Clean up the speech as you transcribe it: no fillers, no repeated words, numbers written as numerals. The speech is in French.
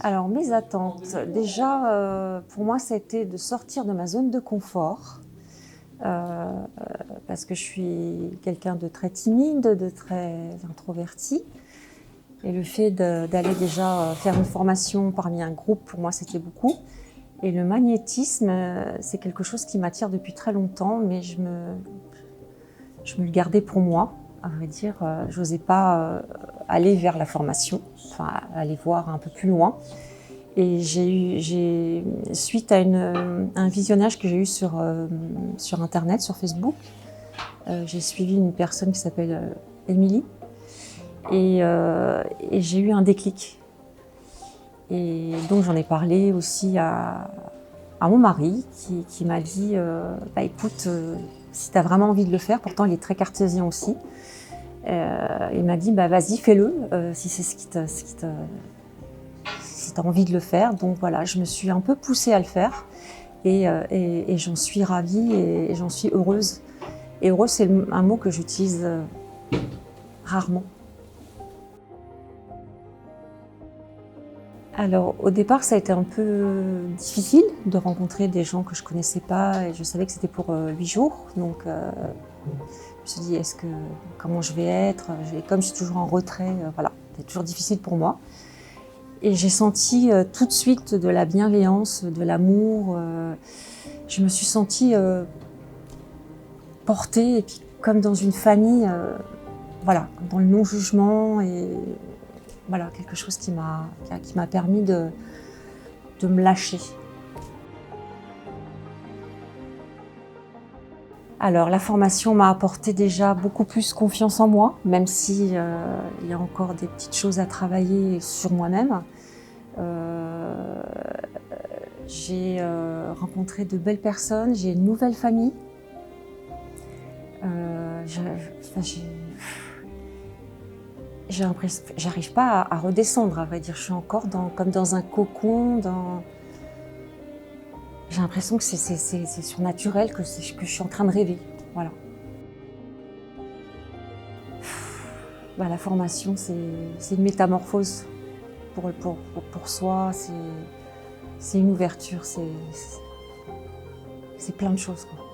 Alors mes attentes, déjà, pour moi, ça a été de sortir de ma zone de confort, heu, parce que je suis quelqu'un de très timide, de très introverti et le fait d'aller déjà, faire une formation parmi un groupe, pour moi, c'était beaucoup et le magnétisme, c'est quelque chose qui m'attire depuis très longtemps, mais je me le gardais pour moi, à vrai dire, j'osais pas, aller vers la formation, enfin aller voir un peu plus loin. Et j'ai suite à un visionnage que j'ai eu sur internet, sur Facebook, j'ai suivi une personne qui s'appelle, Émilie et j'ai eu un déclic et donc j'en ai parlé aussi à mon mari qui m'a dit, «Bah écoute, si tu as vraiment envie de le faire», pourtant il est très cartésien aussi, il m'a dit: «Bah vas-y fais-le, si c'est si tu as envie de le faire». Donc voilà, je me suis un peu poussée à le faire et j'en suis ravie et j'en suis heureuse. Et heureuse, c'est un mot que j'utilise rarement. Alors au départ, ça a été un peu difficile de rencontrer des gens que je connaissais pas et je savais que c'était pour 8 jours. Donc je me suis dit, comment je vais être? Comme je suis toujours en retrait, voilà, c'est toujours difficile pour moi. Et j'ai senti tout de suite de la bienveillance, de l'amour. Je me suis sentie portée et puis comme dans une famille, voilà, dans le non-jugement et voilà, quelque chose qui m'a permis de me lâcher. Alors la formation m'a apporté déjà beaucoup plus confiance en moi, même si, il y a encore des petites choses à travailler sur moi-même. Heu, j'ai, rencontré de belles personnes, j'ai une nouvelle famille. Je enfin j'ai l'impress j'arrive pas à redescendre, à vrai dire. Je suis encore comme dans un cocon, j'ai l'impression que c'est surnaturel, que je suis en train de rêver. Voilà. Bah, la formation, c'est une métamorphose pour soi, c'est une ouverture, c'est plein de choses, quoi.